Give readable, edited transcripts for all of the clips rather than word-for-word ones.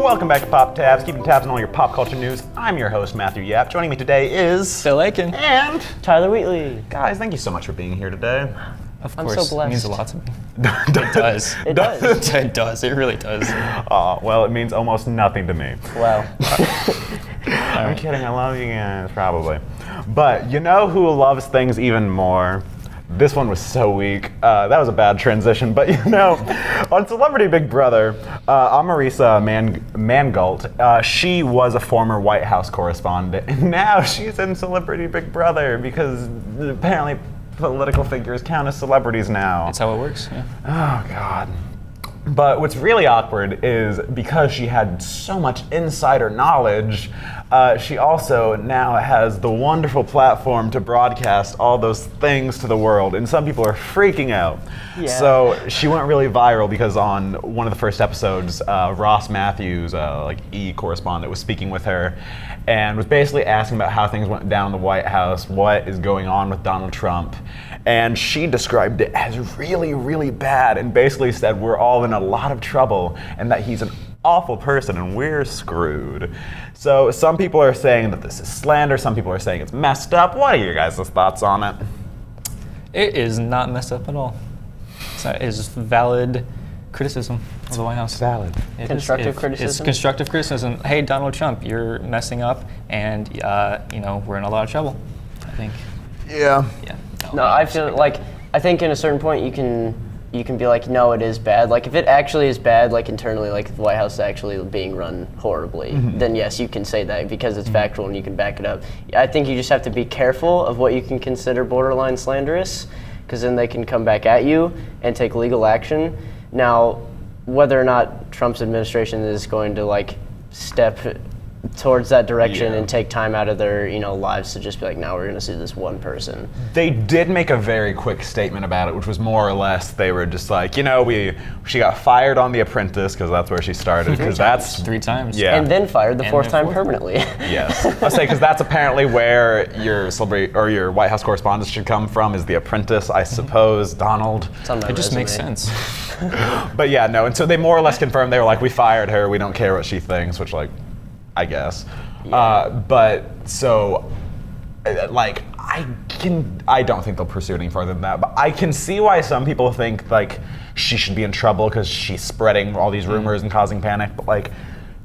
Welcome back to Pop Tabs, keeping tabs on all your pop culture news. I'm your host, Matthew Yapp. Joining me today is... Phil Akin. And... Tyler Wheatley. Guys, thank you so much for being here today. Of I'm course, so blessed. it means a lot to me. It does. It does. It does. It really does. Oh, well, it means almost nothing to me. Wow. I'm kidding, I love you guys, probably. But you know who loves things even more? This one was so weak. That was a bad transition, but you know, on Celebrity Big Brother, Omarosa Manigault, she was a former White House correspondent, and now she's in Celebrity Big Brother because apparently political figures count as celebrities now. That's how it works. Yeah. Oh, God. But what's really awkward is because she had so much insider knowledge, she also now has the wonderful platform to broadcast all those things to the world, and some people are freaking out. Yeah. So she went really viral because on one of the first episodes, Ross Matthews, E! correspondent, was speaking with her and was basically asking about how things went down in the White House, what is going on with Donald Trump. And she described it as really, really bad and basically said we're all in a lot of trouble and that he's an awful person and we're screwed. So some people are saying that this is slander, some people are saying it's messed up. What are your guys' thoughts on it? It is not messed up at all. It is valid criticism of the White House. Valid. Constructive criticism? It's constructive criticism. Hey, Donald Trump, you're messing up and, we're in a lot of trouble, I think. Yeah. Yeah. No, I feel like, I think in a certain point you can be like, no, it is bad. Like if it actually is bad, like internally, like the White House is actually being run horribly, then yes, you can say that because it's factual and you can back it up. I think you just have to be careful of what you can consider borderline slanderous, because then they can come back at you and take legal action. Now, whether or not Trump's administration is going to like step towards that direction and take time out of their lives to just be like, now we're going to sue this one person. They did make a very quick statement about it, which was more or less they were just like, she got fired on The Apprentice because that's where she started. Because that's 3 times. Yeah. And then fired the fourth time fourth. permanently. Yes. I say because that's apparently where your celebrity or your White House correspondence should come from is The Apprentice, I suppose. Donald. It's on my It just resume. makes sense. But yeah, no. And so they more or less confirmed they were like, we fired her. We don't care what she thinks, which I guess. But so, I don't think they'll pursue it any further than that, but I can see why some people think, she should be in trouble because she's spreading all these rumors and causing panic, but,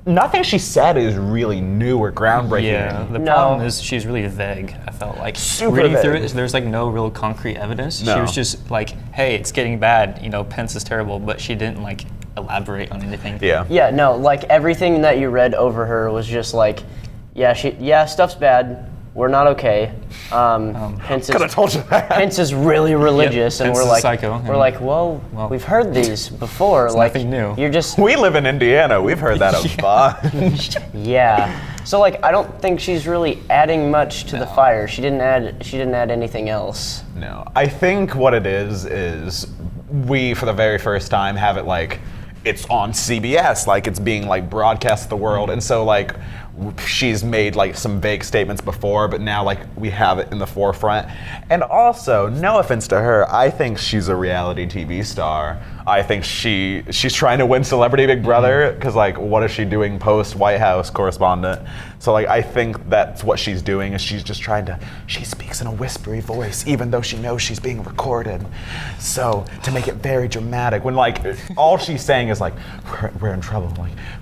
nothing she said is really new or groundbreaking. Yeah, the problem is she's really vague, I felt like. Super Reading through vague. it, there's no real concrete evidence. No. She was just like, hey, it's getting bad, Pence is terrible, but she didn't elaborate on anything. Yeah. Yeah, no, everything that you read over her was just stuff's bad. We're not okay. Pence Could have told you that. Pence is really religious, and Pence we're is like, psycho, we're yeah. like, well, we've heard these before. It's nothing new. You're just We live in Indiana. We've heard that a bunch. yeah. So I don't think she's really adding much to the fire. She didn't add anything else. No. I think what it is we, for the very first time, have it it's on CBS, it's being broadcast to the world, and so she's made some vague statements before, but now we have it in the forefront. And also, no offense to her, I think she's a reality TV star. I think she's trying to win Celebrity Big Brother because what is she doing post White House correspondent? So I think that's what she's doing is she's just trying to. She speaks in a whispery voice even though she knows she's being recorded. So to make it very dramatic when all she's saying is we're in trouble.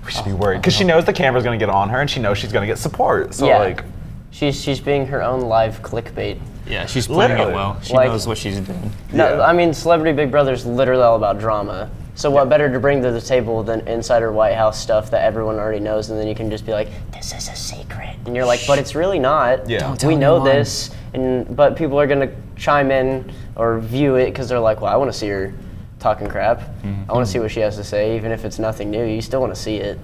We should be worried because she knows the camera's gonna get on her and she knows she's gonna get support. So Yeah. She's being her own live clickbait. Yeah, she's playing Literally. it well. She Like- knows what she's doing. No, Yeah. I mean, Celebrity Big Brother is literally all about drama. So what better to bring to the table than insider White House stuff that everyone already knows, and then you can just be like, this is a secret. And you're like, but it's really not. Yeah. Don't tell We know anyone. this, but people are going to chime in or view it because they're like, well, I want to see her talking crap. I want to see what she has to say. Even if it's nothing new, you still want to see it.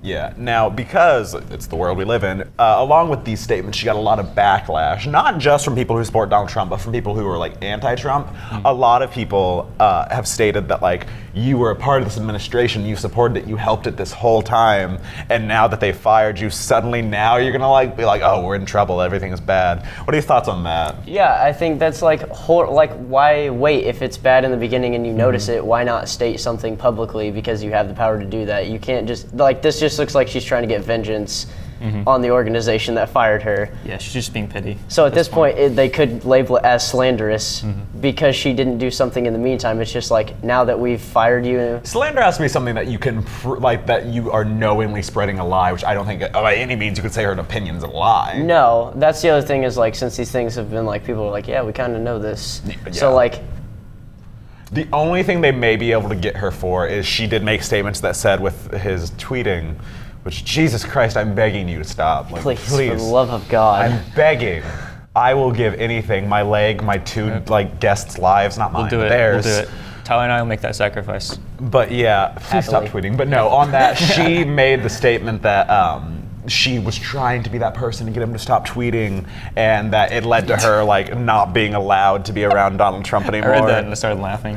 Yeah. Now, because it's the world we live in, along with these statements, she got a lot of backlash, not just from people who support Donald Trump, but from people who are anti-Trump. A lot of people have stated that you were a part of this administration, you supported it, you helped it this whole time, and now that they fired you, suddenly now you're gonna be oh, we're in trouble, everything is bad. What are your thoughts on that? Yeah, I think that's why wait if it's bad in the beginning and you notice it? Why not state something publicly because you have the power to do that? You can't just this just just looks like she's trying to get vengeance on the organization that fired her. Yeah, she's just being petty. So at this point, they could label it as slanderous because she didn't do something in the meantime. It's just like, now that we've fired you. Slander has to be something that you can, that you are knowingly spreading a lie, which I don't think, by any means, you could say her opinion's a lie. No, that's the other thing is like, since these things have been like, people are like, yeah, we kind of know this. Yeah. So like. The only thing they may be able to get her for is she did make statements that said with his tweeting, which, Jesus Christ, I'm begging you to stop. Like, Please, for the love of God. I'm begging. I will give anything. My leg, my two guests' lives, not mine, We'll do it. theirs. We'll do it. Tyler and I will make that sacrifice. But yeah, please stop Happily. tweeting. But no, on that, she made the statement that she was trying to be that person to get him to stop tweeting, and that it led to her like not being allowed to be around Donald Trump anymore. I read that and I started laughing.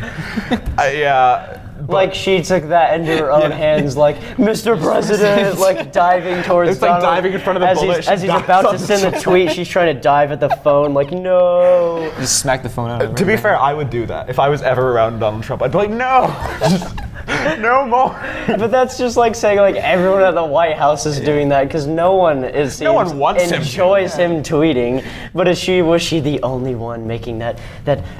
Yeah. Like she took that into her own hands, like Mr. President, like diving towards It's like Donald. diving in front of the bullet. As he's about to send the tweet, she's trying to dive at the phone, like no. Just smack the phone out of her. To be fair, I would do that if I was ever around Donald Trump. I'd be like, no, no more. But that's just like saying like everyone at the White House is doing that because no one wants him to. enjoys him tweeting. But was she the only one making that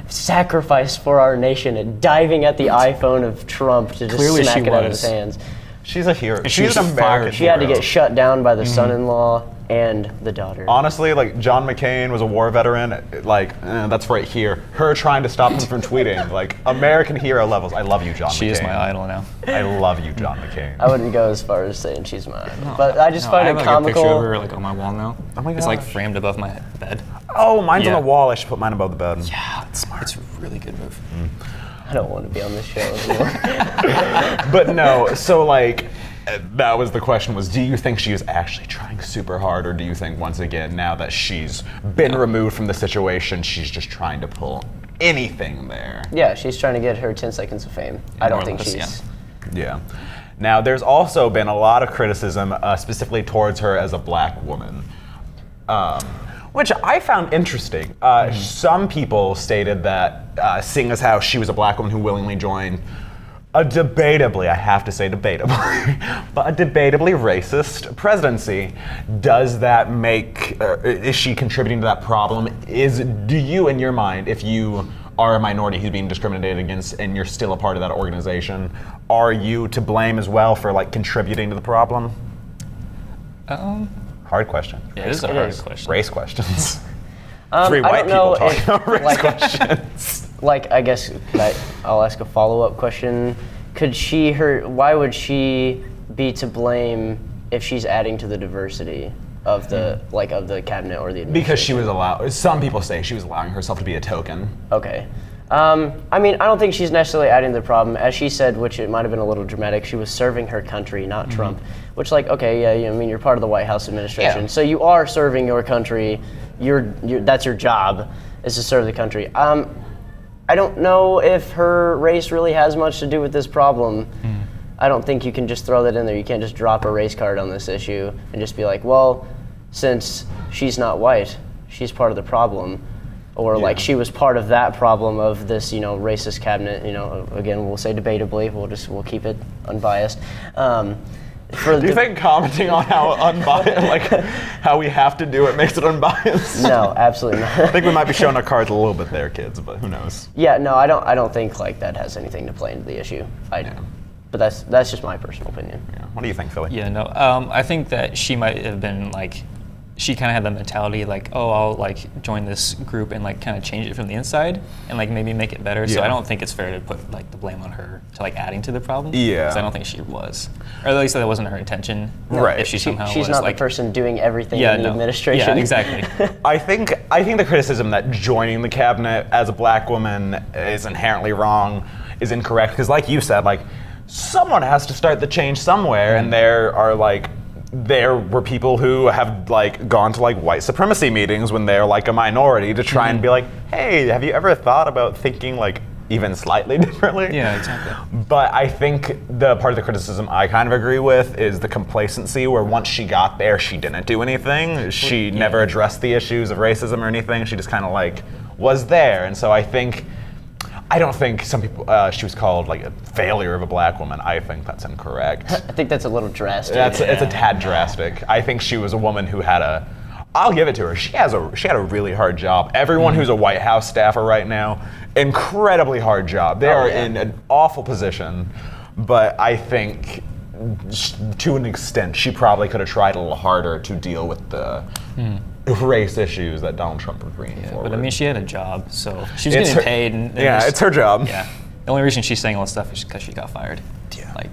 sacrifice for our nation and diving at the iPhone of Trump to just Clearly smack she it out of was. his hands? She's a hero. And She's she an was American fired. She had to hero. get shut down by the son-in-law and the daughter. Honestly, like John McCain was a war veteran. Like that's right here. Her trying to stop him from tweeting. Like American hero levels. I love you, John McCain. She is my idol now. I love you, John McCain. I wouldn't go as far as saying she's my idol, but I just find I it have like a picture comical. of her like on my wall now. Oh my It's like gosh. framed above my bed. Oh, mine's Yeah. on the wall. I should put mine above the bed. Yeah, that's smart. It's a really good move. I don't want to be on this show anymore. But no, so like that was the question was, do you think she was actually trying super hard, or do you think once again, now that she's been removed from the situation, she's just trying to pull anything there? Yeah, she's trying to get her 10 seconds of fame. I don't more or think less, she's. Yeah. Now, there's also been a lot of criticism, specifically towards her as a black woman, which I found interesting. Some people stated that, seeing as how she was a black woman who willingly joined a debatably, I have to say debatably, but a debatably racist presidency, does that make, is she contributing to that problem? Do you, in your mind, if you are a minority who's being discriminated against and you're still a part of that organization, are you to blame as well for like contributing to the problem? Hard question. Yeah, it is a It hard is. question. Race questions. I Three white don't know people talking if, about race like- questions. Like, I guess I'll ask a follow-up question. Why would she be to blame if she's adding to the diversity of the of the cabinet or the administration? Because she was some people say she was allowing herself to be a token. Okay. I mean, I don't think she's necessarily adding to the problem. As she said, which it might have been a little dramatic, she was serving her country, not Trump. Which, like, okay, yeah, I mean, you're part of the White House administration, Yeah. so you are serving your country. That's your job, is to serve the country. I don't know if her race really has much to do with this problem. I don't think you can just throw that in there. You can't just drop a race card on this issue and just be like, well, since she's not white, she's part of the problem. Or like she was part of that problem of this, racist cabinet. Again, we'll say debatably. We'll keep it unbiased. Do you think commenting on how unbiased, like how we have to do it, makes it unbiased? No, absolutely I not. think we might be showing our cards a little bit there, kids, but who knows? Yeah, no, I don't think like that has anything to play into the issue. But that's just my personal opinion. Yeah. What do you think, Philly? Yeah, no. I think that she might have been like, she kind of had that mentality like, oh, I'll like join this group and like kind of change it from the inside and like maybe make it better. So Yeah. I don't think it's fair to put like the blame on her to like adding to the problem. Yeah. Because I don't think she was, or at least that wasn't her intention. Right. If she somehow She's was not like, the person doing everything yeah, in the no. administration. Yeah, exactly. I think the criticism that joining the cabinet as a black woman is inherently wrong is incorrect, because like you said, like someone has to start the change somewhere, and there were people who have like gone to like white supremacy meetings when they're like a minority to try and be like, hey, have you ever thought about thinking like even slightly differently? Yeah, exactly. But I think the part of the criticism I kind of agree with is the complacency, where once she got there, she didn't do anything. She never addressed the issues of racism or anything. She just kind of like was there. And so I think I don't think some people, she was called like a failure of a black woman. I think that's incorrect. I think that's a little drastic. It's a tad drastic. I think she was a woman who had I'll give it to her. She had a really hard job. Everyone who's a White House staffer right now, incredibly hard job. They are in an awful position, but I think to an extent, she probably could have tried a little harder to deal with the race issues that Donald Trump was bringing forward. But I mean, she had a job, so she was getting paid. And it's her job. Yeah. The only reason she's saying all this stuff is because she got fired. Yeah. Like,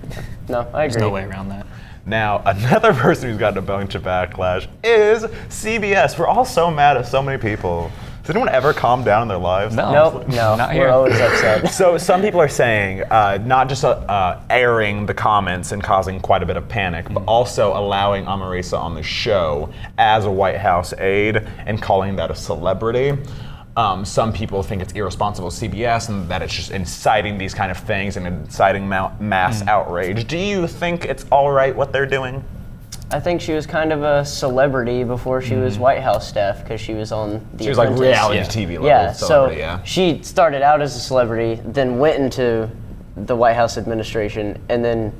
No, I agree. there's no way around that. Now, another person who's gotten a bunch of backlash is CBS. We're all so mad at so many people. Does anyone ever calm down in their lives? No. Nope, no, Not we're here. always upset. So some people are saying not just airing the comments and causing quite a bit of panic, but also allowing Omarosa on the show as a White House aide and calling that a celebrity. Some people think it's irresponsible of CBS and that it's just inciting these kind of things and inciting mass outrage. Do you think it's all right what they're doing? I think she was kind of a celebrity before she was White House staff because she was on The She was like Apprentice. reality Yeah. TV level Yeah, celebrity, so she started out as a celebrity, then went into the White House administration, and then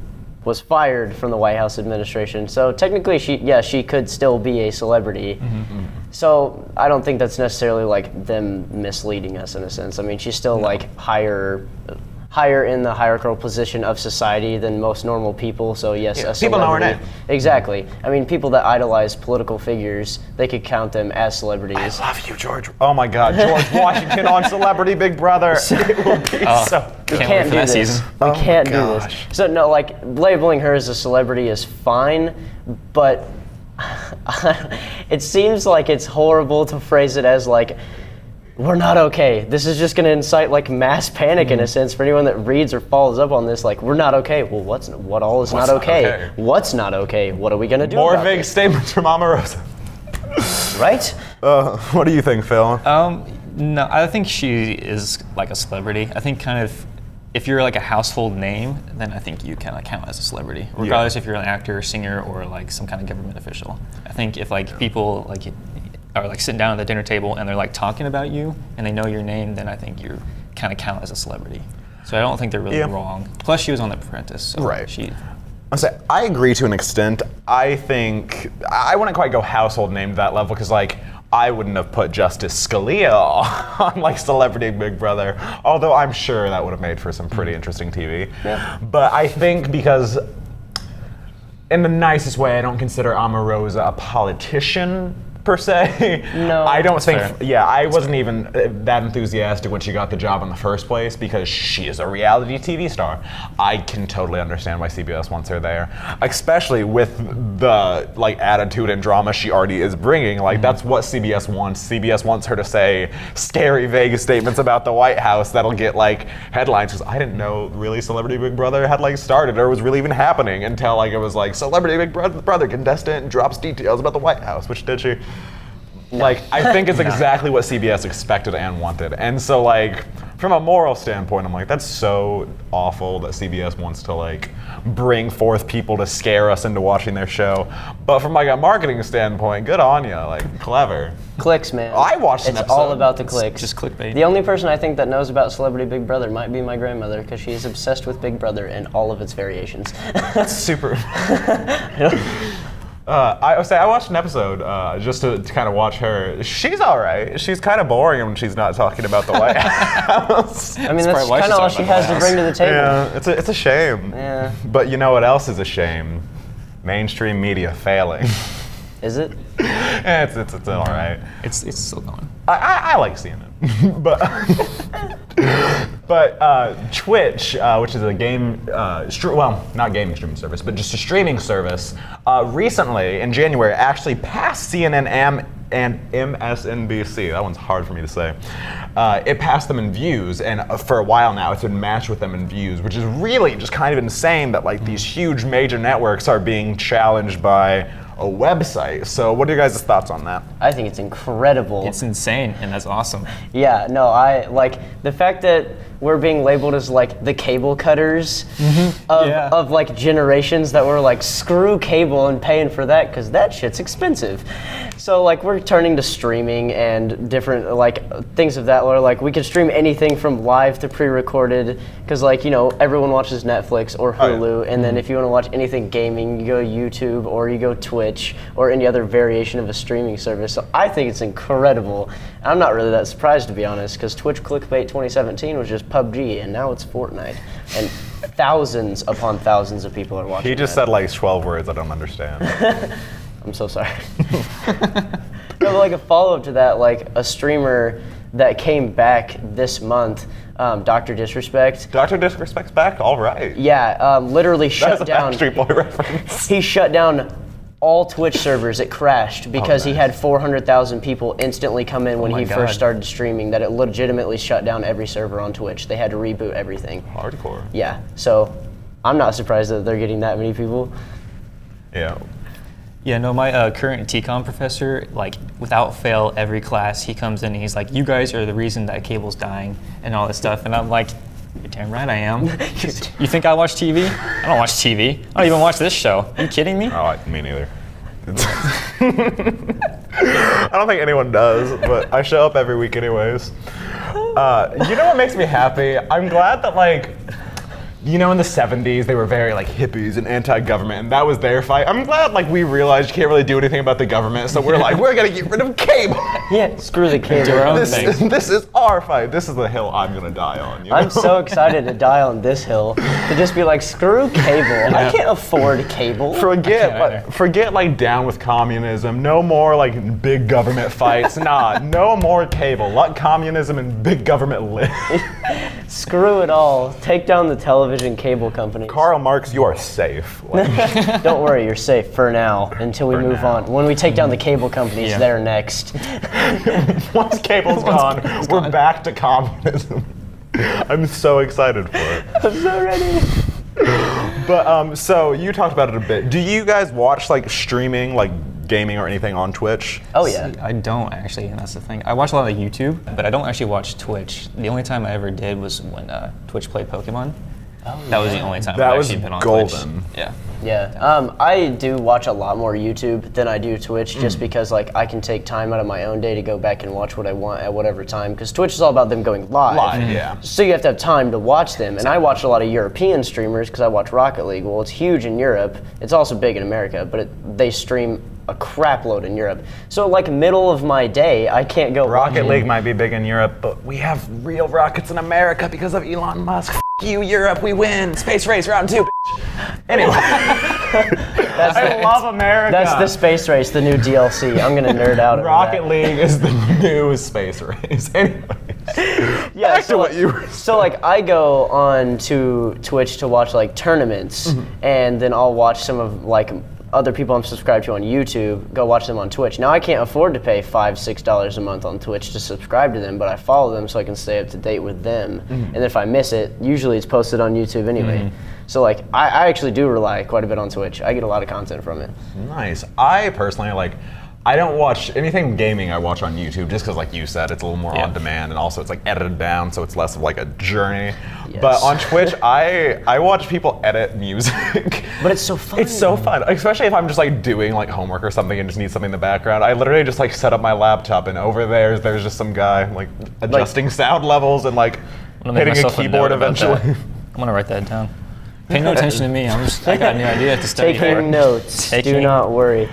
was fired from the White House administration. So technically, she could still be a celebrity. So I don't think that's necessarily like them misleading us in a sense. I mean, she's still like higher in the hierarchical position of society than most normal people. So yes, a people know her celebrity. name. Exactly. I mean, people that idolize political figures, they could count them as celebrities. I love you, George. Oh my God, George Washington on Celebrity Big Brother. It will be so We good. Can't wait can't for do that this. season. We Oh can't my do gosh. this. So no, like labeling her as a celebrity is fine, but it seems like it's horrible to phrase it as like, we're not okay. This is just going to incite like mass panic in a sense for anyone that reads or follows up on this. Like, we're not okay. Well, what all is What's not not okay? okay? What's not okay? What are we going to do More about vague this? statements from Omarosa. Right? What do you think, Phil? No, I think she is like a celebrity. I think kind of if you're like a household name, then I think you kind of count as a celebrity, regardless if you're an actor, singer, or like some kind of government official. I think if like people like are like sitting down at the dinner table and they're like talking about you and they know your name, then I think you kind of count as a celebrity. So I don't think they're really wrong. Plus, she was on The Apprentice, so Right. I agree to an extent. I think I wouldn't quite go household name to that level because like I wouldn't have put Justice Scalia on like Celebrity Big Brother, although I'm sure that would have made for some pretty interesting TV. Yeah. But I think because in the nicest way, I don't consider Omarosa a politician per se. No. I don't think. fair. Yeah, I wasn't even that enthusiastic when she got the job in the first place because she is a reality TV star. I can totally understand why CBS wants her there, especially with the like attitude and drama she already is bringing. Like that's what CBS wants. CBS wants her to say scary, vague statements about the White House that'll get like headlines. Because I didn't know really Celebrity Big Brother had like started or was really even happening until like it was like Celebrity Big Brother contestant drops details about the White House, which did she? Like, I think it's exactly what CBS expected and wanted. And so, like, from a moral standpoint, I'm like, that's so awful that CBS wants to, like, bring forth people to scare us into watching their show. But from, like, a marketing standpoint, good on you. Like, clever. Clicks, man. I watched an It's all episode. about the clicks. Just clickbait. The only person I think that knows about Celebrity Big Brother might be my grandmother because she's obsessed with Big Brother and all of its variations. That's super. I watched an episode just to kind of watch her. She's all right. She's kind of boring when she's not talking about the White House. I mean, that's probably why kind she's of all talking she about has the to bring to the table. Yeah, it's a shame. Yeah. But you know what else is a shame? Mainstream media failing. Is it? It's all right. It's still going. I like seeing it, but Twitch, which is a game, not gaming streaming service, but just a streaming service, recently in January actually passed CNN and MSNBC. That one's hard for me to say. It passed them in views, and for a while now, it's been matched with them in views, which is really just kind of insane that like these huge major networks are being challenged by a website. So what are your guys' thoughts on that? I think it's incredible. It's insane, and that's awesome. Yeah, no, I like the fact that we're being labeled as like the cable cutters Yeah. of like generations that were like, screw cable and paying for that because that shit's expensive. So like we're turning to streaming and different like things of that, where like we can stream anything from live to pre-recorded, because like, you know, everyone watches Netflix or Hulu, and then if you want to watch anything gaming, you go YouTube or you go Twitch or any other variation of a streaming service. So I think it's incredible. I'm not really that surprised, to be honest, because Twitch clickbait 2017 was just PUBG, and now it's Fortnite, and thousands upon thousands of people are watching. He just said like 12 words I don't understand. I'm so sorry. No, but like a follow-up to that, like a streamer that came back this month, Dr. Disrespect. Dr. Disrespect's back? All right. Yeah, literally shut That's a down. Backstreet Boy reference. He shut down all Twitch servers. It crashed because he nice. had 400,000 people instantly come in when my he God. first started streaming, that it legitimately shut down every server on Twitch. They had to reboot everything. Hardcore. Yeah, so I'm not surprised that they're getting that many people. Yeah. Yeah, no, my current TCOM professor, like, without fail, every class, he comes in and he's like, you guys are the reason that cable's dying and all this stuff. And I'm like, you're damn right I am. You think I watch TV? I don't watch TV. I don't even watch this show. Are you kidding me? Oh, me neither. I don't think anyone does, but I show up every week anyways. You know what makes me happy? I'm glad that, like, you know, in the 70s, they were very, like, hippies and anti-government, and that was their fight. I'm glad, like, we realized you can't really do anything about the government, so we're like, we're gonna get rid of cable. Yeah, screw the Do our cable. own This thing. is our fight. This is the hill I'm gonna die on. You know? I'm so excited to die on this hill, to just be like, screw cable. I can't afford cable. Forget like down with communism. No more like big government fights. Nah, no more cable. Let communism and big government live. Screw it all. Take down the television cable companies. Karl Marx, you are safe. Like, Don't worry, you're safe for now until we move now. on. When we take down the cable companies, Yeah. they're next. once cable's gone, we're back to communism. I'm so excited for it. I'm so ready. But so you talked about it a bit. Do you guys watch like streaming, like gaming or anything on Twitch? Oh yeah. See, I don't actually, and that's the thing. I watch a lot of YouTube, but I don't actually watch Twitch. The only time I ever did was when Twitch played Pokemon. That was the only time That I've was actually been on golden. Twitch. Yeah. Yeah, I do watch a lot more YouTube than I do Twitch, just because like I can take time out of my own day to go back and watch what I want at whatever time. Because Twitch is all about them going live. Yeah. So you have to have time to watch them. And I watch a lot of European streamers because I watch Rocket League. Well, it's huge in Europe. It's also big in America, but they stream a crap load in Europe. So like middle of my day, I can't go Rocket watch League might be big in Europe, but we have real rockets in America because of Elon Musk. F you, Europe, we win. Space race round 2. Anyway, I love America. That's the space race, the new DLC. I'm gonna nerd out over Rocket that. League is the new space race. Anyways, Yeah, back to what you were So like I go on to Twitch to watch like tournaments, and then I'll watch some of like other people I'm subscribed to on YouTube, go watch them on Twitch. Now I can't afford to pay $5-6 a month on Twitch to subscribe to them, but I follow them so I can stay up to date with them. And if I miss it, usually it's posted on YouTube anyway. So like I actually do rely quite a bit on Twitch. I get a lot of content from it. Nice. I personally I don't watch anything gaming. I watch on YouTube just because, like you said, it's a little more on demand, and also it's like edited down, so it's less of like a journey. Yes. But on Twitch, I watch people edit music. But it's so fun. It's so fun, especially if I'm just like doing like homework or something and just need something in the background. I literally just like set up my laptop, and over there's just some guy like adjusting sound levels and like I'm gonna make hitting a myself keyboard note about eventually. that. I'm gonna write that down. Pay no attention to me. I got a new idea to study for. Taking notes. Do Taking- not worry.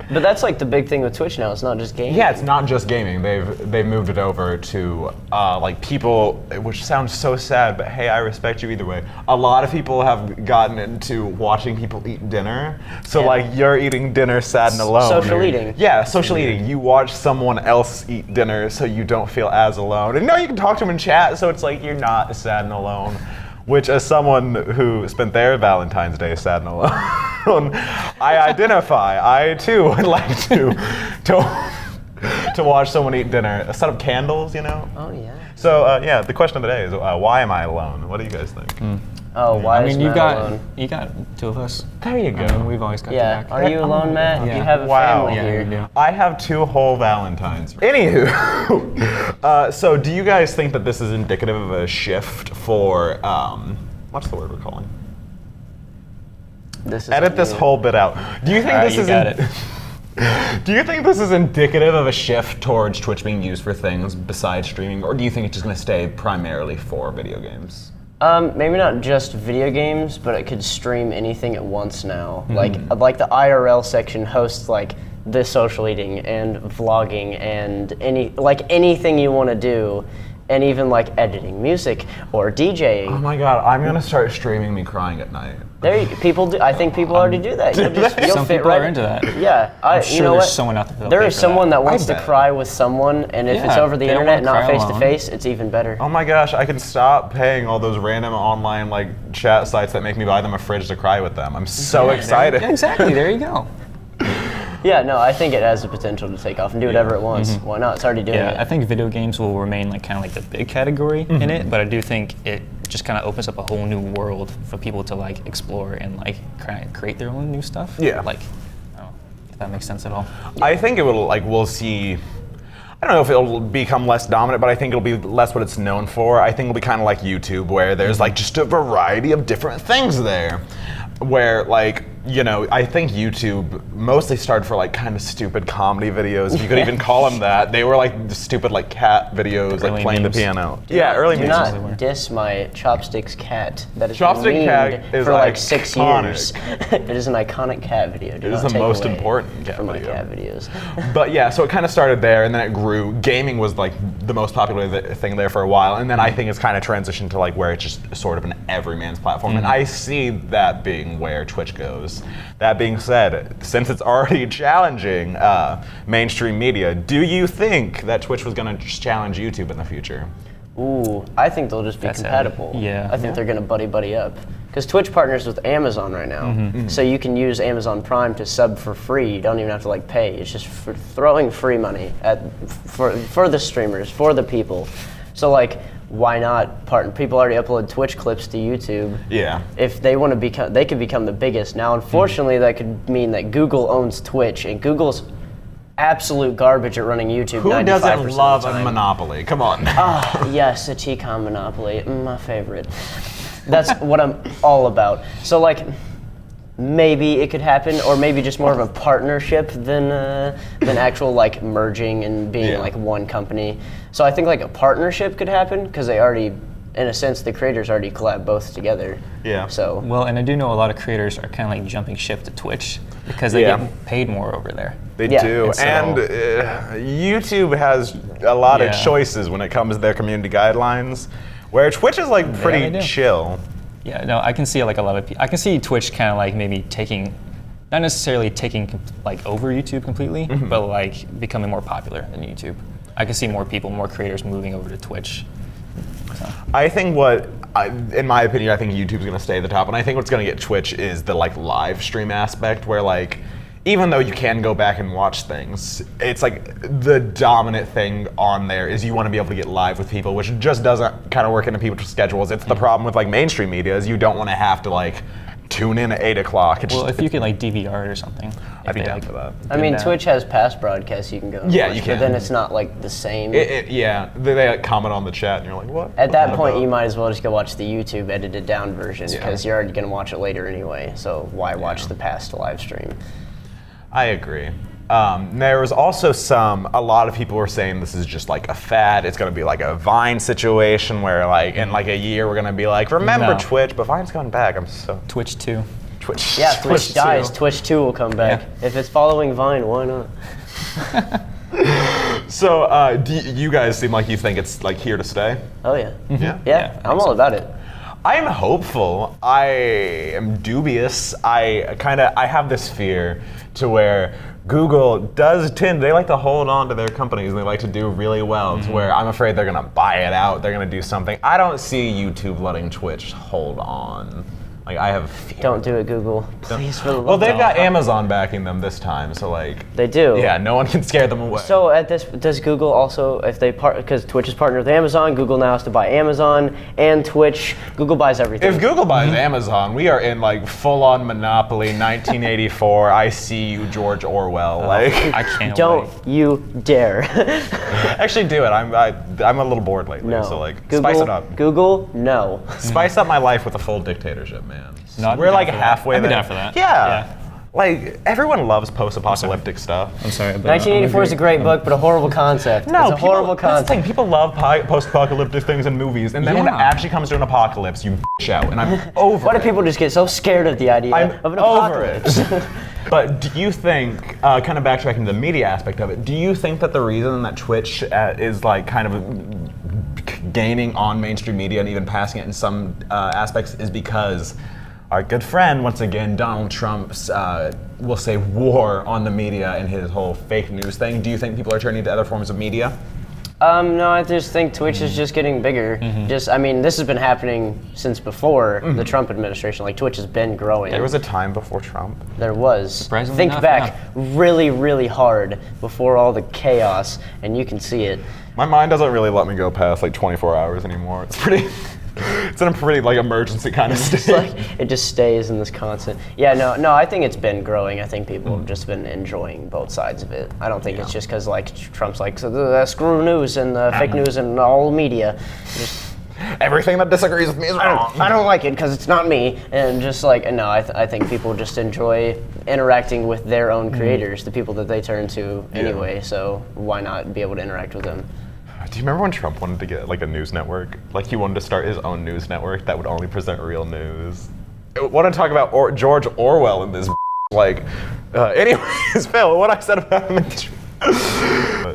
But that's like the big thing with Twitch now. It's not just gaming. Yeah, it's not just gaming. They've moved it over to like people, which sounds so sad, but hey, I respect you either way. A lot of people have gotten into watching people eat dinner. So Yeah. like you're eating dinner sad and alone. Social eating. Yeah, social eating. You watch someone else eat dinner so you don't feel as alone. And no, you can talk to them in chat, so it's like you're not sad and alone. Which, as someone who spent their Valentine's Day sad and alone, I identify. I too would like to watch someone eat dinner, set up candles, you know. Oh yeah. So yeah, the question of the day is, why am I alone? What do you guys think? Oh, why is Matt alone? you got two of us. There you go. I mean, we've always got Yeah. you back. Are you alone, Matt? Yeah. You have a Wow. family Yeah, here. you do. I have 2 whole Valentines. Anywho, so do you guys think that this is indicative of a shift for, what's the word we're calling? Edit this whole bit out. Do you think this is Do you think this is indicative of a shift towards Twitch being used for things besides streaming, or do you think it's just going to stay primarily for video games? Maybe not just video games, but it could stream anything at once now. Like the IRL section hosts like the social eating and vlogging and anything you want to do, and even like editing music or DJing. Oh my god, I'm going to start streaming me crying at night. There you go. People do. I think people already do that. You'll Some fit people right are into that. Yeah, I'm sure you know there's what? someone out there that'll There pay is for someone that. that wants to bet. cry with someone, and if it's Yeah, over the they don't internet, wanna not cry face to alone. face, it's even better. Oh my gosh, I can stop paying all those random online like chat sites that make me buy them a fridge to cry with them. I'm so excited. Yeah, exactly. There you go. Yeah, no, I think it has the potential to take off and do whatever it wants. Why not? It's already doing Yeah, it. I think video games will remain like kind of like the big category in it, but I do think it just kind of opens up a whole new world for people to like explore and like create their own new stuff. Yeah. Like, I don't know if that makes sense at all. I think it will, like, we'll see. I don't know if it'll become less dominant, but I think it'll be less what it's known for. I think it'll be kind of like YouTube, where there's like just a variety of different things there. Where, like, you know, I think YouTube mostly started for like kind of stupid comedy videos. If you could even call them that. They were like the stupid like cat videos, like Early playing memes. the piano. Early Do memes. not diss my Chopsticks cat. That is Chopstick memed cat is for like 6 iconic. years. It is an iconic cat video. Do It is not the take most away important cat from my video. cat videos. But yeah, so it kind of started there, and then it grew. Gaming was like the most popular thing there for a while, and then I think it's kind of transitioned to like where it's just sort of an everyman's platform, and I see that being where Twitch goes. That being said, since it's already challenging mainstream media, do you think that Twitch was going to challenge YouTube in the future? Ooh, I think they'll just be That's compatible. Yeah. I think they're gonna buddy up. Because Twitch partners with Amazon right now. So you can use Amazon Prime to sub for free. You don't even have to like pay. It's just for throwing free money for the streamers, for the people. So like, why not partner? People already upload Twitch clips to YouTube. Yeah. If they want to become, they could become the biggest. Now, unfortunately, that could mean that Google owns Twitch, and Google's absolute garbage at running YouTube. Who 95% doesn't of love the a time. monopoly? Come on. Yes, a T-Con monopoly, my favorite. That's what I'm all about. So like, maybe it could happen, or maybe just more of a partnership than actual like merging and being like one company. So I think like a partnership could happen because they already, in a sense, the creators already collab both together. Yeah. So Well, and I do know a lot of creators are kind of like jumping ship to Twitch because they get paid more over there. They Yeah. do, And so- and YouTube has a lot of Yeah. choices when it comes to their community guidelines, where Twitch is like they pretty do. chill. Yeah, no, I can see like a lot of people. I can see Twitch kind of like maybe taking, not necessarily taking like over YouTube completely, but like becoming more popular than YouTube. I can see more people, more creators moving over to Twitch. So. I think in my opinion, I think YouTube's gonna stay at the top, and I think what's gonna get Twitch is the like live stream aspect, where like, even though you can go back and watch things, it's like the dominant thing on there is you want to be able to get live with people, which just doesn't kind of work into people's schedules. It's the problem with like mainstream media is you don't want to have to like tune in at 8 o'clock. It's Well, just, if you could like DVR it or something. I'd be if they, down like, for that. I mean, that. Twitch has past broadcasts you can go and Yeah, watch, you but can. then it's not like the same. Yeah, they like comment on the chat, and you're like, what? At that What point, about? you might as well just go watch the YouTube edited down version Yeah. because you're already going to watch it later anyway. So why watch the past live stream? I agree. There was also a lot of people were saying this is just like a fad. It's going to be like a Vine situation where like in like a year we're going to be like, remember No. Twitch, but Vine's coming back. I'm so Twitch 2. Twitch. Yeah, Twitch dies. too. Twitch 2 will come back. If it's following Vine, why not? So you guys seem like you think it's like here to stay. Oh, yeah. Yeah. Yeah, I'm all about it. I'm hopeful. I am dubious. I have this fear to where Google they like to hold on to their companies and they like to do really well to where I'm afraid they're gonna buy it out, they're gonna do something. I don't see YouTube letting Twitch hold on Like I have a fear. Don't do it, Google. Please, for the love Well, of they've God. got Amazon backing them this time, so like. They do. Yeah, no one can scare them away. So at this, does Google also, if they because Twitch is partnered with Amazon, Google now has to buy Amazon and Twitch. Google buys everything. If Google buys Amazon, we are in like full-on monopoly, 1984. I see you, George Orwell. Like, I can't Don't wait. you dare. actually do it. I'm a little bored lately, No. so like Google, spice it up. Google, no. Spice up my life with a full dictatorship, man. No, I'd be We're down like for that. halfway I'd be there. down for that. Yeah. Like everyone loves post-apocalyptic stuff. I'm sorry, but 1984 is a great book, but a horrible concept. No, it's a horrible That's the concept. thing. People love post-apocalyptic things in movies, and then when it Yeah. actually comes to an apocalypse, you bitch out, and I'm over Why do it. people just get so scared of the idea I'm of an over apocalypse? it. But do you think, kind of backtracking to the media aspect of it, do you think that the reason that Twitch is like kind of gaining on mainstream media and even passing it in some aspects is because our good friend, once again, Donald Trump's, we'll say, war on the media and his whole fake news thing? Do you think people are turning to other forms of media? No, I just think Twitch is just getting bigger. I mean, this has been happening since before the Trump administration. Like, Twitch has been growing. There was a time before Trump. There was. Surprisingly Think enough, back really, really hard before all the chaos, and you can see it. My mind doesn't really let me go past like 24 hours anymore. It's pretty, it's in a pretty like emergency kind of It's state. like it just stays in this constant. Yeah, no, I think it's been growing. I think people have just been enjoying both sides of it. I don't think it's just because like Trump's like screw news and fake news and all media. Just, Everything that disagrees with me is wrong. I don't like it because it's not me. And just like no, I think people just enjoy interacting with their own creators, the people that they turn to anyway. So why not be able to interact with them? Do you remember when Trump wanted to get like a news network? Like he wanted to start his own news network that would only present real news. I want to talk about George Orwell in this. Like, anyways, Phil, what I said about him.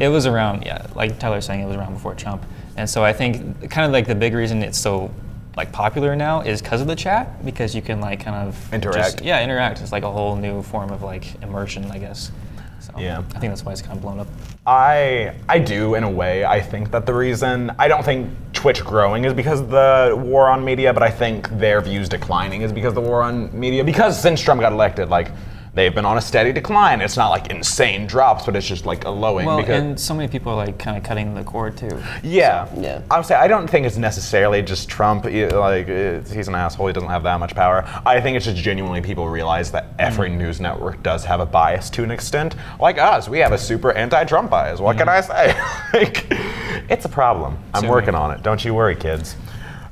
It was around, yeah, like Tyler was saying, it was around before Trump. And so I think kind of like the big reason it's so like popular now is because of the chat, because you can like kind of Interact. interact. It's like a whole new form of like immersion, I guess. So Yeah. I think that's why it's kind of blown up. I do in a way. I think that the reason I don't think Twitch growing is because of the war on media, but I think their views declining is because of the war on media. Because since Trump got elected, like they've been on a steady decline. It's not like insane drops, but it's just like a lowing. Well, because and so many people are like kind of cutting the cord too. yeah, Yeah. I would say I don't think it's necessarily just Trump. He's an asshole. He doesn't have that much power. I think it's just genuinely people realize that every news network does have a bias to an extent. Like us, we have a super anti-Trump bias. What can I say? Like, it's a problem. I'm Certainly. working on it. Don't you worry, kids.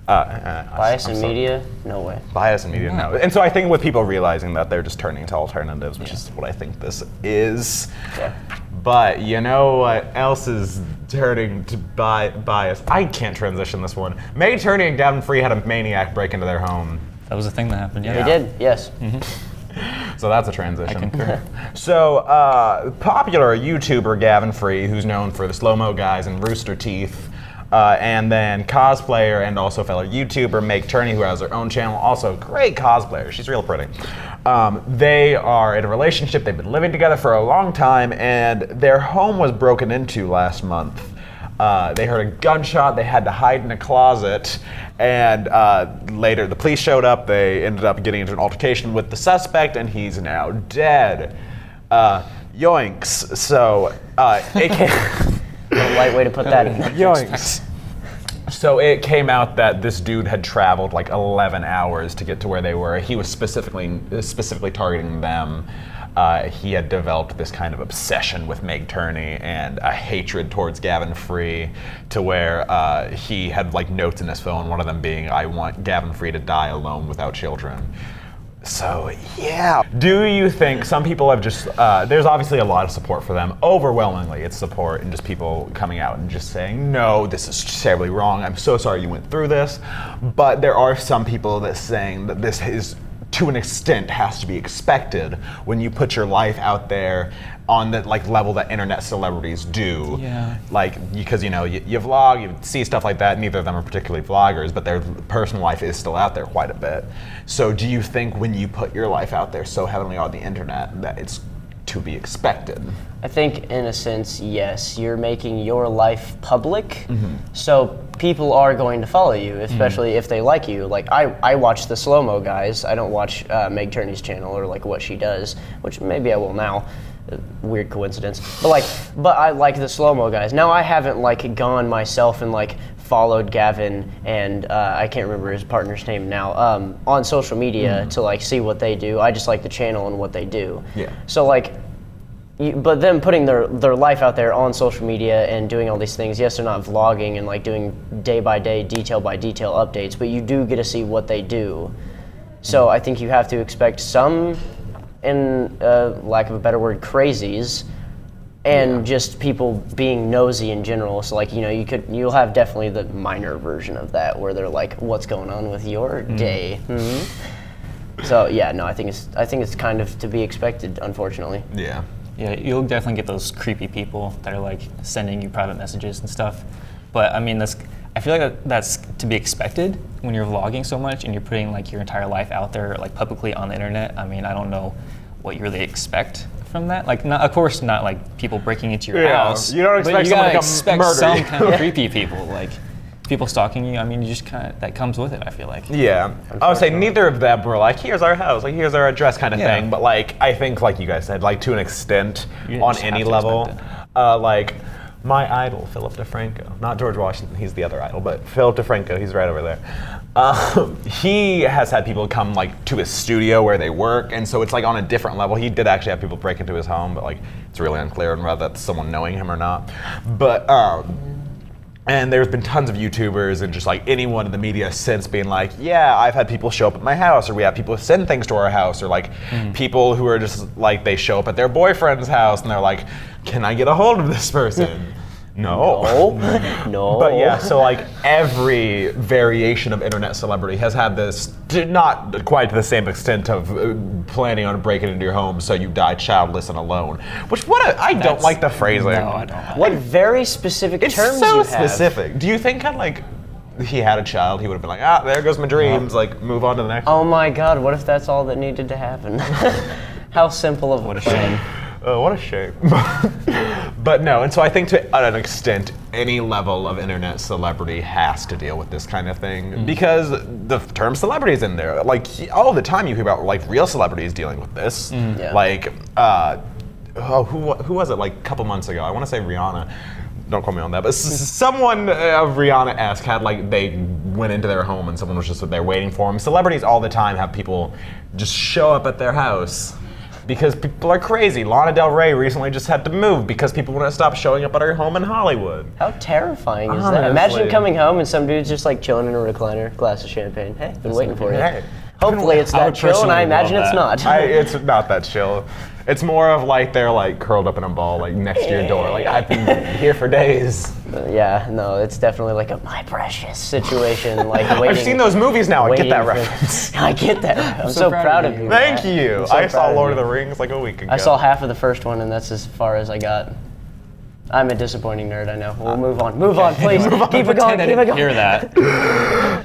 Bias in media? No way. Bias in media, no. And so I think with people realizing that they're just turning to alternatives, which is what I think this is. Yeah. But you know what else is turning to bias? I can't transition this one. Meg Turney and Gavin Free had a maniac break into their home. That was a thing that happened, yeah. They did, yes. So that's a transition. I concur. So, popular YouTuber Gavin Free, who's known for the slow-mo guys and Rooster Teeth, and then cosplayer and also fellow YouTuber Meg Turney, who has her own channel, also great cosplayer. She's real pretty. They are in a relationship. They've been living together for a long time, and their home was broken into last month. They heard a gunshot. They had to hide in a closet, and later the police showed up. They ended up getting into an altercation with the suspect, and he's now dead. Yoinks. So, it came... A light way to put that in. Yoinks. So it came out that this dude had traveled like 11 hours to get to where they were. He was specifically targeting them. He had developed this kind of obsession with Meg Turney and a hatred towards Gavin Free, to where he had like notes in his phone, one of them being, "I want Gavin Free to die alone without children." So, yeah. Do you think some people have just, there's obviously a lot of support for them. Overwhelmingly, it's support and just people coming out and just saying, no, this is terribly wrong. I'm so sorry you went through this. But there are some people that saying that this is, to an extent, has to be expected when you put your life out there on the like level that internet celebrities do. Yeah. Like, because you vlog, you see stuff like that. Neither of them are particularly vloggers, but their personal life is still out there quite a bit. So do you think when you put your life out there so heavily on the internet that it's to be expected? I think in a sense, yes. You're making your life public. So people are going to follow you, especially if they like you. Like I watch the slow-mo guys. I don't watch Meg Turney's channel or like what she does, which maybe I will now. Weird coincidence. But I like the slow-mo guys. Now I haven't like gone myself and like followed Gavin and I can't remember his partner's name now on social media to like see what they do. I just like the channel and what they do. Yeah. So like. But them putting their life out there on social media and doing all these things, yes, they're not vlogging and like doing day by day, detail by detail updates, but you do get to see what they do. So I think you have to expect some, in lack of a better word, crazies, and just people being nosy in general. So like, you'll have definitely the minor version of that where they're like, what's going on with your day? So yeah, no, I think it's kind of to be expected, unfortunately. Yeah. Yeah, you'll definitely get those creepy people that are like sending you private messages and stuff. But I mean, I feel like that's to be expected when you're vlogging so much and you're putting like your entire life out there like publicly on the internet. I mean, I don't know what you really expect from that. Like, of course, not like people breaking into your house. You don't expect someone to come murder some you. kind of creepy people, like people stalking you. I mean, you just kind of, that comes with it, I feel like. Yeah. I would say neither of them were like, here's our house, like here's our address kind of thing. But like, I think like you guys said, like to an extent, on any level, like my idol, Philip DeFranco, not George Washington, he's the other idol, but Philip DeFranco, he's right over there. He has had people come like to his studio where they work, and so it's like on a different level. He did actually have people break into his home, but like it's really unclear on whether that's someone knowing him or not. But and there's been tons of YouTubers and just like anyone in the media since being like, yeah, I've had people show up at my house, or we have people send things to our house, or like people who are just like, they show up at their boyfriend's house and they're like, can I get a hold of this person? No. No. But yeah, so like every variation of internet celebrity has had this, not quite to the same extent of planning on breaking into your home so you die childless and alone. Which I don't like the phrasing. No, I don't. What very specific terms it's so you have. specific. Do you think had like he had a child, he would have been like, there goes my dreams, like move on to the next Oh my God, what if that's all that needed to happen? How simple of What a shame. Oh, what a shame. But no, and so I think to an extent, any level of internet celebrity has to deal with this kind of thing because the term celebrity is in there. Like all the time you hear about like real celebrities dealing with this. Yeah. Like, who was it like a couple months ago? I want to say Rihanna. Don't quote me on that, but someone of Rihanna-esque had like, they went into their home and someone was just there waiting for them. Celebrities all the time have people just show up at their house because people are crazy. Lana Del Rey recently just had to move because people wouldn't stop showing up at her home in Hollywood. How terrifying is that? Imagine coming home and some dude's just like chilling in a recliner, glass of champagne. Hey, been waiting for you. Hey. Hopefully it's that chill, and I imagine it's not. It's not that chill. It's more of like they're like curled up in a ball like next to your door. Like I've been here for days. Yeah, no, it's definitely like a my precious situation. Like waiting. I've seen those movies now. I get that waiting reference. I get that. I'm so proud of you. Thank man. you. I'm so I saw proud of Lord of you. the Rings like a week ago. I saw half of the first one, and that's as far as I got. I'm a disappointing nerd, I know. We'll move on. Move on, please. Keep it going, keep it going. Hear that.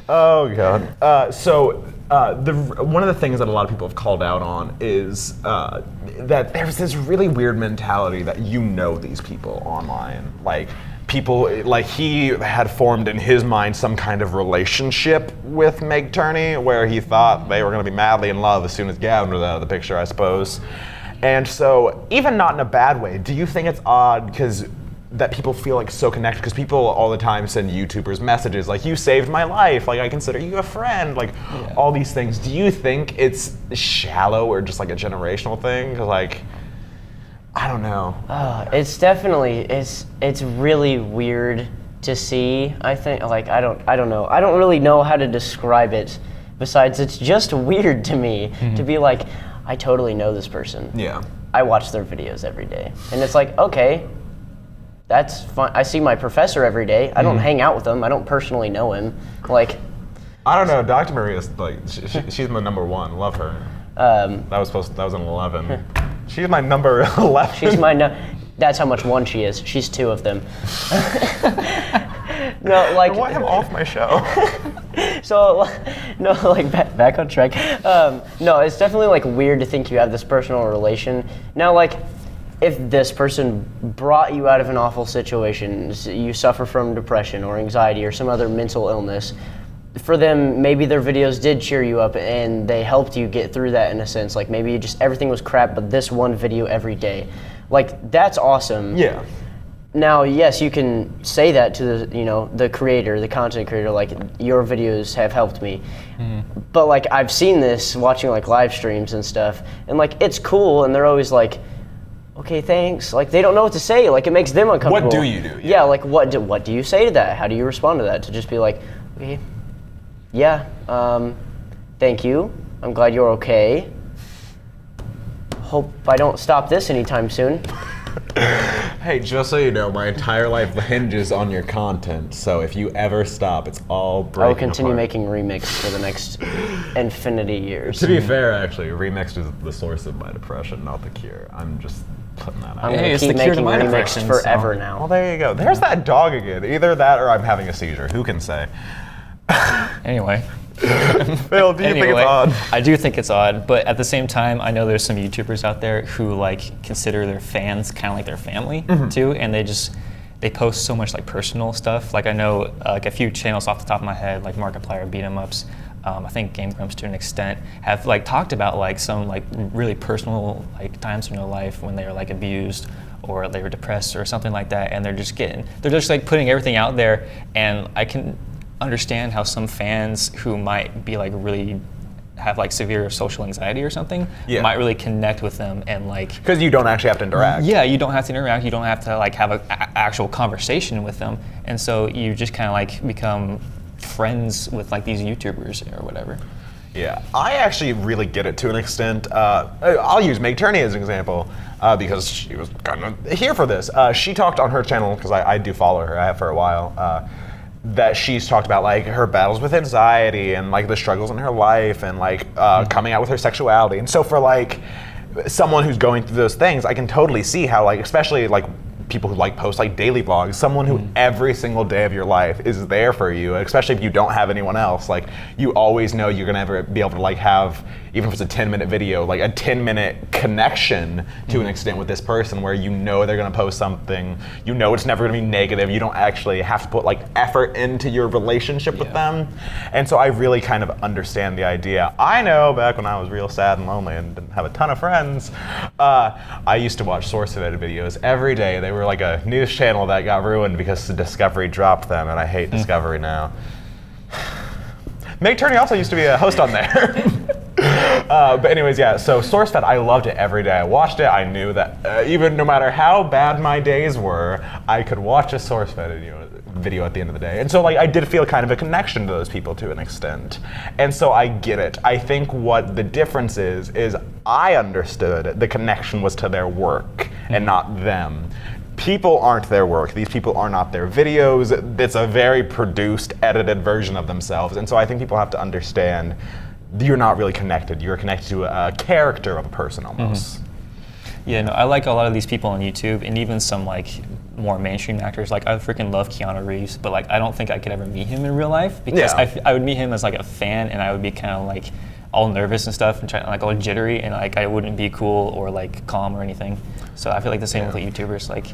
Oh, God. So one of the things that a lot of people have called out on is that there's this really weird mentality that you know these people online. Like, people, like he had formed in his mind some kind of relationship with Meg Turney where he thought they were going to be madly in love as soon as Gavin was out of the picture, I suppose. And so, even not in a bad way, do you think it's odd because that people feel like so connected? Because people all the time send YouTubers messages like, you saved my life, like I consider you a friend, like all these things. Do you think it's shallow or just like a generational thing? Because like, I don't know. It's definitely, it's really weird to see, I think. Like, I don't know. I don't really know how to describe it besides it's just weird to me to be like, I totally know this person. Yeah. I watch their videos every day. And it's like, okay, that's fine. I see my professor every day. I don't hang out with him. I don't personally know him. Like, I don't know. Dr. Maria's like, she's my number one. Love her. That was an 11. She's my number 11. she's my that's how much one she is. She's two of them. No, like, I want him off my show. So, no, like back on track. No, it's definitely like weird to think you have this personal relation. Now, like, if this person brought you out of an awful situation, you suffer from depression or anxiety or some other mental illness, for them, maybe their videos did cheer you up and they helped you get through that in a sense. Like maybe everything was crap, but this one video every day. Like, that's awesome. Yeah. Now, yes, you can say that to the creator, the content creator, like, your videos have helped me. But like, I've seen this watching like live streams and stuff, and like, it's cool, and they're always like, okay, thanks. Like, they don't know what to say. Like, it makes them uncomfortable. What do you do? Yeah, like, what do you say to that? How do you respond to that? To just be like, okay, yeah, thank you. I'm glad you're okay. Hope I don't stop this anytime soon. Hey, just so you know, my entire life hinges on your content, so if you ever stop, it's all breaking I will continue apart. making remix for the next infinity years. To be fair, actually, remix is the source of my depression, not the cure. I'm just putting that out. I'm Hey, gonna it's keep the cure to making my remix depression, forever so- now. Well, there you go. There's that dog again. Either that or I'm having a seizure. Who can say? Anyway. Phil, do you think it's odd? I do think it's odd, but at the same time, I know there's some YouTubers out there who like consider their fans kind of like their family too, and they post so much like personal stuff. Like I know like a few channels off the top of my head, like Markiplier beat 'em ups. I think Game Grumps to an extent have like talked about like some like really personal like times in their life when they were like abused or they were depressed or something like that, and they're just like putting everything out there, and I can understand how some fans who might be like really have like severe social anxiety or something might really connect with them and like Because you don't actually have to interact. yeah, you don't have to interact, you don't have to like have an actual conversation with them, and so you just kind of like become friends with like these YouTubers or whatever. Yeah, I actually really get it to an extent. I'll use Meg Turney as an example because she was kind of here for this. She talked on her channel, because I do follow her, I have for a while, that she's talked about like her battles with anxiety and like the struggles in her life and like coming out with her sexuality. And so for like someone who's going through those things, I can totally see how like, especially like people who like post like daily vlogs, someone who every single day of your life is there for you, especially if you don't have anyone else. Like you always know you're gonna be able to like have, even if it's a 10-minute video, like a 10-minute connection to an extent with this person where you know they're gonna post something, you know it's never gonna be negative, you don't actually have to put like effort into your relationship with them. And so I really kind of understand the idea. I know back when I was real sad and lonely and didn't have a ton of friends, I used to watch source edited videos every day. They were like a news channel that got ruined because the Discovery dropped them, and I hate Discovery now. Meg Turney also used to be a host on there. But anyways, yeah, so SourceFed, I loved it every day. I watched it. I knew that even no matter how bad my days were, I could watch a SourceFed video at the end of the day. And so like I did feel kind of a connection to those people to an extent. And so I get it. I think what the difference is I understood the connection was to their work and not them. People aren't their work. These people are not their videos. It's a very produced, edited version of themselves. And so I think people have to understand you're not really connected. You're connected to a character of a person almost. Yeah, no, I like a lot of these people on YouTube, and even some like more mainstream actors. Like I freaking love Keanu Reeves, but like I don't think I could ever meet him in real life because I would meet him as like a fan, and I would be kind of like all nervous and stuff, and trying like all jittery, and like I wouldn't be cool or like calm or anything. So I feel like the same with YouTubers. Like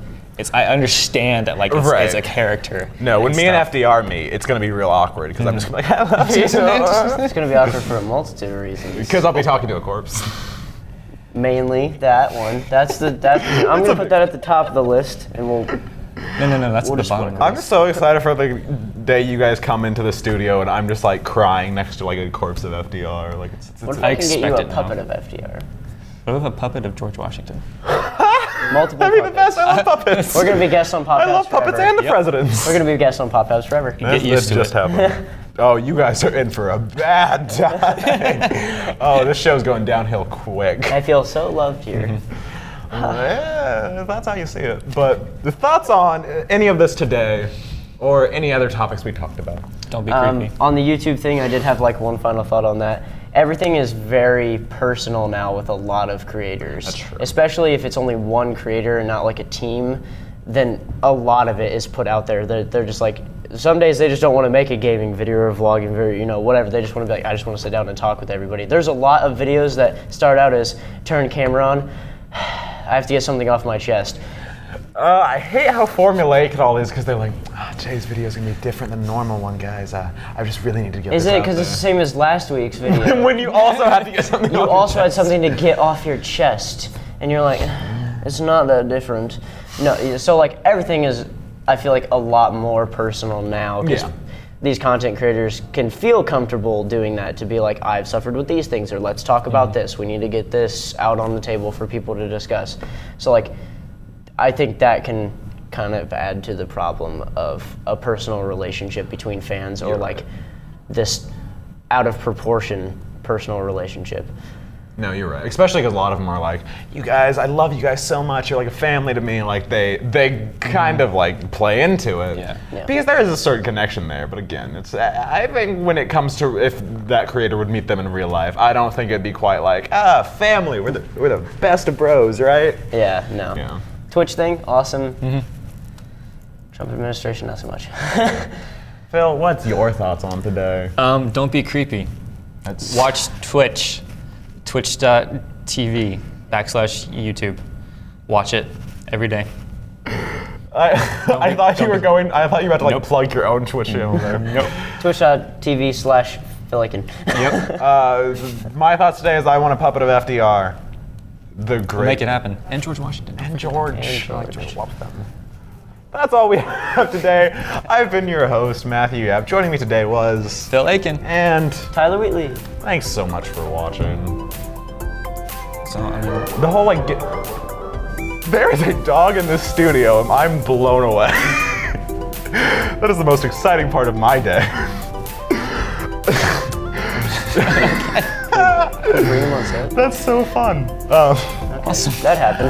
I understand that like it's a character. No, when me and FDR meet, it's gonna be real awkward because I'm just gonna be like, I love you. It's going to be awkward for a multitude of reasons. Because I'll be talking to a corpse. Mainly that one. I'm going to put that at the top of the list, and we'll. No, that's We'll the just bottom. work I'm just so excited for the day you guys come into the studio and I'm just like crying next to like a corpse of FDR. Like What if I I can get you expect a it now. puppet of FDR? What if a puppet of George Washington? Multiple that'd be the puppets. best. I love puppets. We're going to be guests on Pop I love puppets forever. and the presidents. We're going to be guests on Pop House forever. Get used to just it. happened. Oh, you guys are in for a bad time. Oh, this show's going downhill quick. I feel so loved here. Yeah, that's how you see it. But the thoughts on any of this today, or any other topics we talked about? Don't be creepy. On the YouTube thing, I did have like one final thought on that. Everything is very personal now with a lot of creators. That's true. Especially if it's only one creator and not like a team, then a lot of it is put out there. They're just like, some days they just don't want to make a gaming video or a vlogging video, whatever. They just want to be like, I just want to sit down and talk with everybody. There's a lot of videos that start out as turn camera on. I have to get something off my chest. I hate how formulaic it all is because they're like, today's video is gonna be different than the normal one, guys. I just really need to get Is this it out because it's the there." same as last week's video? When you also had to get something. You also had something to get off your chest, and you're like, it's not that different. No, so like everything is, I feel like a lot more personal now because these content creators can feel comfortable doing that, to be like, I've suffered with these things, or let's talk about this. We need to get this out on the table for people to discuss. So like, I think that can kind of add to the problem of a personal relationship between fans, or like this out of proportion personal relationship. No, you're right. Especially because a lot of them are like, you guys, I love you guys so much. You're like a family to me. Like they kind of like play into it. Yeah. Because there is a certain connection there. But again, I think when it comes to if that creator would meet them in real life, I don't think it'd be quite like, family. We're the best of bros, right? Yeah, no. Yeah. Twitch thing, awesome. Trump administration, not so much. Phil, what's your thoughts on today? Don't be creepy. Watch Twitch. Twitch.tv/YouTube. Watch it every day. I thought you were about to like plug your own Twitch channel there. Nope. Twitch.tv/Phil-Akin. Yep. My thoughts today is I want a puppet of FDR. The great. Make it happen. And George Washington. And George. And I like George. to love them. That's all we have today. I've been your host, Matthew Yapp. Joining me today was Phil Akin. And Tyler Wheatley. thanks so much for watching. So I mean, The whole there is a dog in this studio and I'm blown away. That is the most exciting part of my day. Bring him on set. That's so fun. That happened.